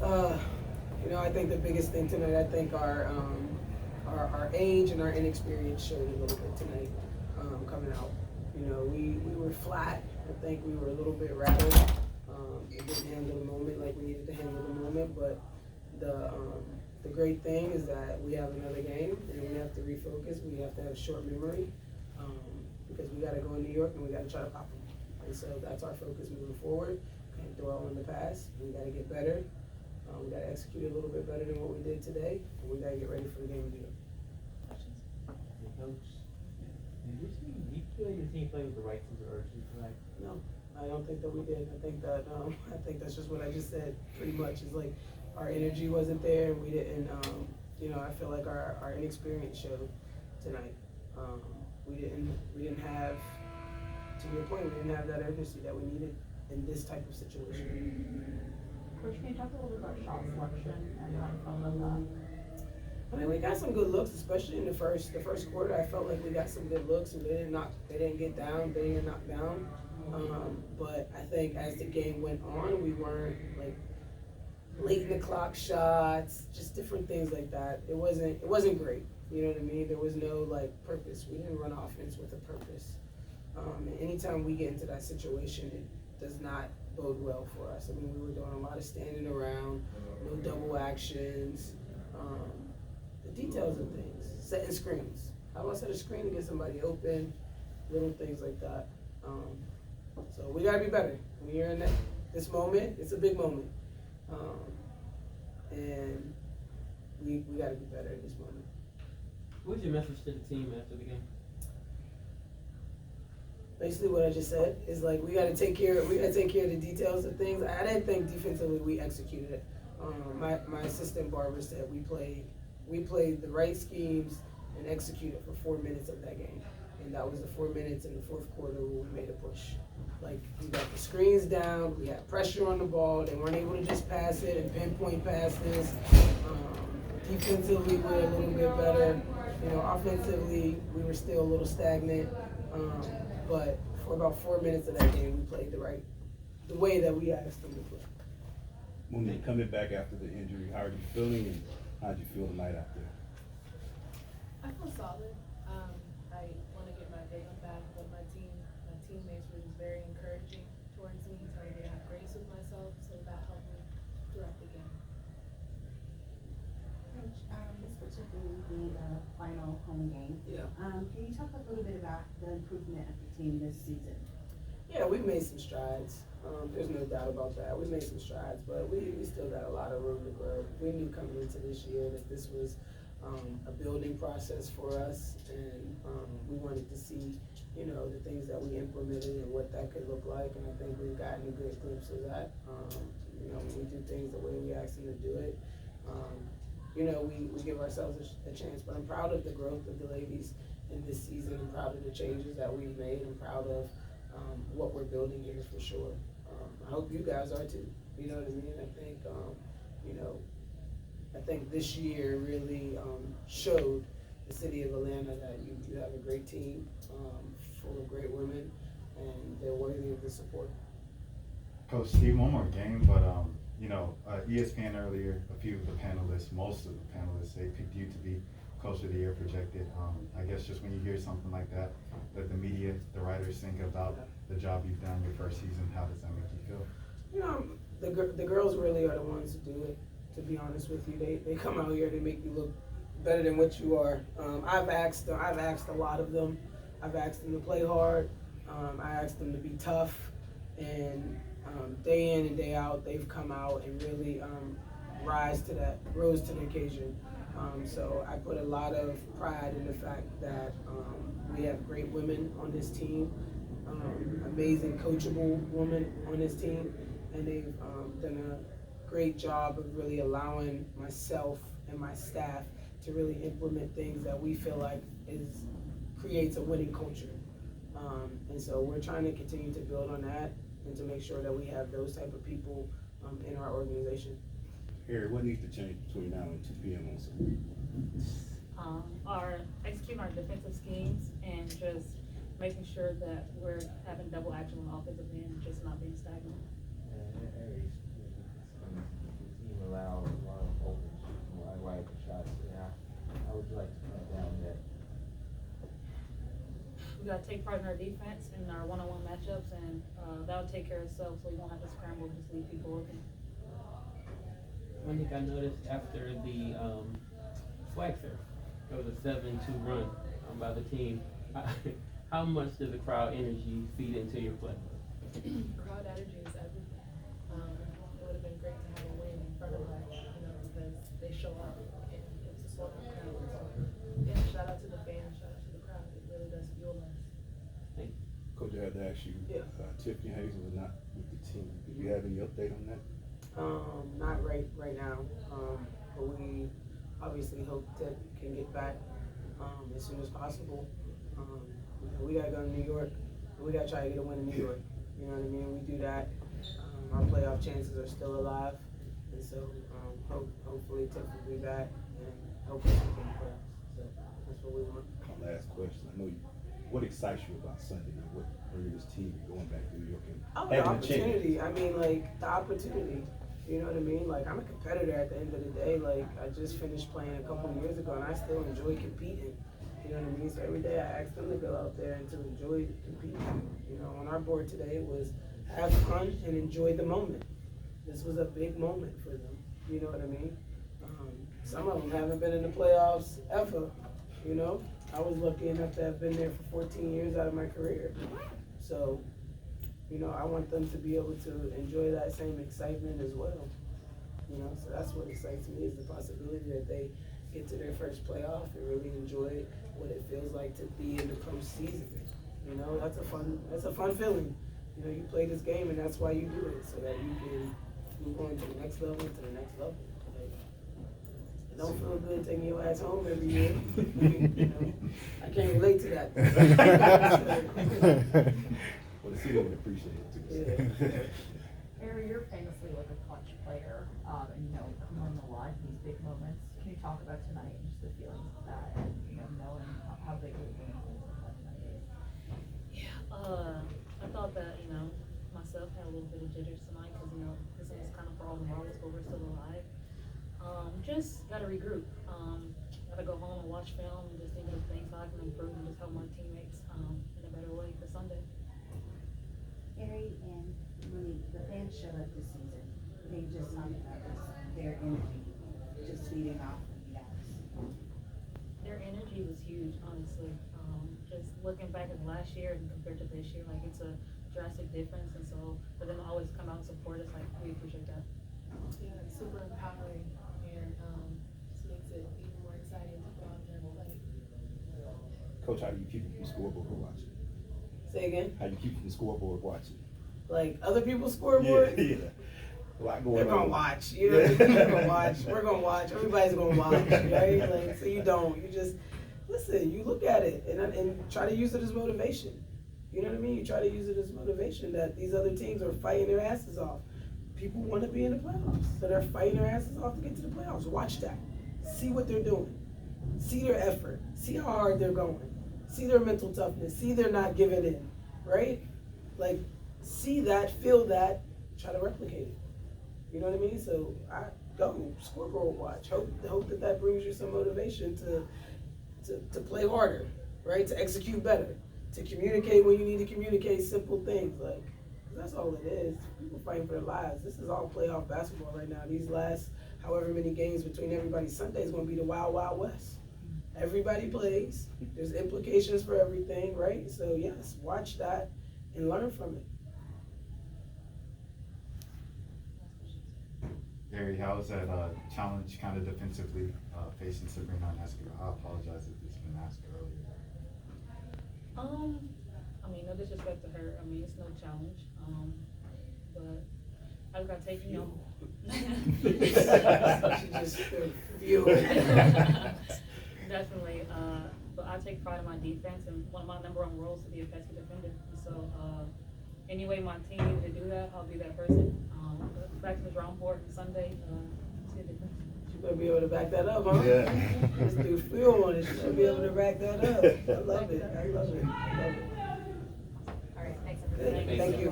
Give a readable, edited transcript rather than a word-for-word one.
Uh, I think the biggest thing tonight, I think our age and our inexperience showed a little bit tonight, coming out. We were flat. I think we were a little bit rattled. We didn't handle the moment like we needed to handle the moment, but the great thing is that we have another game and we have to refocus. We have to have short memory, um, because we got to go in New York and we got to try to pop them. And so that's our focus moving forward. Can't dwell on the past. We got to get better. We got to execute a little bit better than what we did today, and we got to get ready for the game in New York. Hey, Coach, did you feel your team played with the right sense of urgency tonight? No, I don't think that we did. I think that's just what I just said. Pretty much is like our energy wasn't there, and we didn't. I feel like our inexperience showed tonight. We didn't have, to your point, we didn't have that urgency that we needed in this type of situation. Coach, can you talk a little bit about shot selection and how you felt about that? I mean, we got some good looks, especially in the first quarter. I felt like we got some good looks, and they didn't get down, they didn't knock down. But I think as the game went on, we weren't like late in the clock shots, just different things like that. It wasn't great. You know what I mean? There was no like purpose. We didn't run offense with a purpose. And anytime we get into that situation, it does not bode well for us. I mean, we were doing a lot of standing around, no double actions, the details of things, setting screens. How do I set a screen to get somebody open? Little things like that. So we gotta be better. When you're in this moment, it's a big moment. And we gotta be better in this moment. What was your message to the team after the game? Basically what I just said is like we gotta take care of the details of things. I didn't think defensively we executed it. My assistant Barbara said we played the right schemes and executed for 4 minutes of that game. And that was the 4 minutes in the fourth quarter where we made a push. Like we got the screens down, we had pressure on the ball, they weren't able to just pass it and pinpoint passes. Defensively we're a little bit better. Offensively we were still a little stagnant. But for about 4 minutes of that game, we played the way that we asked them to play. When they coming back after the injury, how are you feeling, and how did you feel tonight out there? I feel solid. I want to get my day back, but my teammates were just very encouraging towards me, telling me to have grace with myself, so that helped me throughout the game. Coach, this particularly being the final home game. Yeah. Can you talk a little bit about the improvement of the team this season? Yeah, we've made some strides. There's no doubt about that. We made some strides, but we still got a lot of room to grow. We knew coming into this year that this was a building process for us, and we wanted to see, the things that we implemented and what that could look like. And I think we've gotten a good glimpse of that. When we do things the way we ask them to do it, we give ourselves a chance. But I'm proud of the growth of the ladies in this season. I'm proud of the changes that we've made. I'm proud of what we're building here for sure. I hope you guys are too. You know what I mean? I think this year really showed the city of Atlanta that you have a great team, full of great women, and they're worthy of the support. Coach Steve, one more game, but ESPN earlier, a few of the panelists, most of the panelists, they picked you to be Coach of the Year projected. I guess just when you hear something like that, that the media, the writers think about the job you've done your first season, how does that make you feel? The girls really are the ones who do it, to be honest with you. They come out here, they make you look better than what you are. I've asked a lot of them. I've asked them to play hard. I asked them to be tough, and day in and day out, they've come out and really rose to the occasion. So I put a lot of pride in the fact that we have great women on this team, amazing coachable women on this team, and they've done a great job of really allowing myself and my staff to really implement things that we feel like creates a winning culture. And so we're trying to continue to build on that and to make sure that we have those type of people in our organization. Harry, what needs to change between now and 2 p.m. on Sunday? Executing our defensive schemes and just making sure that we're having double action on the offensive end and just not being stagnant. Harry, the team gotta take pride in our defense and our one-on-one matchups, and, that'll take care of itself, so we won't have to scramble and just leave people open. One thing I noticed after the flag surf, it was a 7-2 run by the team. How much does the crowd energy feed into your play? Crowd energy is everything. It would have been great to have a win in front of us, because they show up and it's a sold out crowd. So, yeah, shout out to the fans, shout out to the crowd. It really does fuel us. Thank you. Coach, I had to ask you, Yeah. Tiffany Hazel was not with the team. Do you have any update on that? Not right now, but we obviously hope that can get back, as soon as possible. We gotta go to New York, we gotta try to get a win in New York, you know what I mean? We do that, our playoff chances are still alive, and so, hopefully Tiff will be back, and hopefully we can play, so that's what we want. My last question, I know you, what excites you about Sunday, and what brings this team going back to New York and Oh, the having a chance? opportunity, I mean, like, the opportunity, you know what I mean? Like, I'm a competitor at the end of the day, like, I just finished playing a couple of years ago, and I still enjoy competing, you know what I mean? So every day I ask them to go out there and to enjoy competing, you know, on our board today it was have fun and enjoy the moment. This was a big moment for them, you know what I mean? Some of them haven't been in the playoffs ever, you know? I was lucky enough to have been there for 14 years out of my career. So, you know, I want them to be able to enjoy that same excitement as well. You know, so that's what excites me, is the possibility that they get to their first playoff and really enjoy what it feels like to be in the postseason. You know, that's a fun feeling. You know, you play this game and that's why you do it, so that you can move on to the next level, Like, it don't feel good taking your ass home every year. You know, I can't relate to that. Well, the city would appreciate it too. Yeah. Harry, you're famously like a clutch player, and come home a lot in these big moments. Can you talk about tonight and just the feelings of that, and knowing how big of a game that tonight is? Yeah, I thought that, myself had a little bit of jitters tonight, cause this is kind of for all the Marlins, but we're still alive. Just gotta regroup, gotta go home and watch film and just think of things how I can improve and just help my teammates, in a better way for Sunday. Harry and Monique, the fans showed up this season. They just talked about their energy, just feeding off of you guys. Their energy was huge, honestly. Just looking back at last year and compared to this year, like, it's a drastic difference, and so for them to always come out and support us, like, we appreciate that. Yeah, it's super empowering, and just makes it even more exciting to go out there and play. Coach, how do you keep it from scoreboard watching? Say again? How you keep it from scoreboard watching? Like other people's scoreboard? Yeah. A lot going on. They're gonna watch, you know, they're gonna watch, we're gonna watch, everybody's gonna watch, right? Like, so you just, listen, you look at it and try to use it as motivation. You know what I mean? You try to use it as motivation that these other teams are fighting their asses off. People want to be in the playoffs, so they're fighting their asses off to get to the playoffs. Watch that. See what they're doing. See their effort. See how hard they're going. See their mental toughness. See they're not giving in, right? Like, see that, feel that, try to replicate it. You know what I mean? So I go scoreboard watch. Hope that brings you some motivation to play harder, right? To execute better, to communicate when you need to communicate simple things. Like, that's all it is. People fighting for their lives. This is all playoff basketball right now. These last however many games between everybody, Sunday is going to be the Wild Wild West. Everybody plays. There's implications for everything, right? So yes, watch that and learn from it. Harry, how was that challenge kind of defensively facing Sabrina Ionescu? I apologize if it's been asked earlier. No disrespect to her. It's no challenge. But I just gotta take, She just view Definitely. But I take pride in my defense, and one of my number one roles is to be a pesky defender. And so, any way my team needs to do that, I'll be that person. Back to the drawing board on Sunday. See a difference. You better be able to back that up, huh? Yeah. Let's do feel on it. You better be able to back that up. I love it. All right, thanks everybody. Thank you.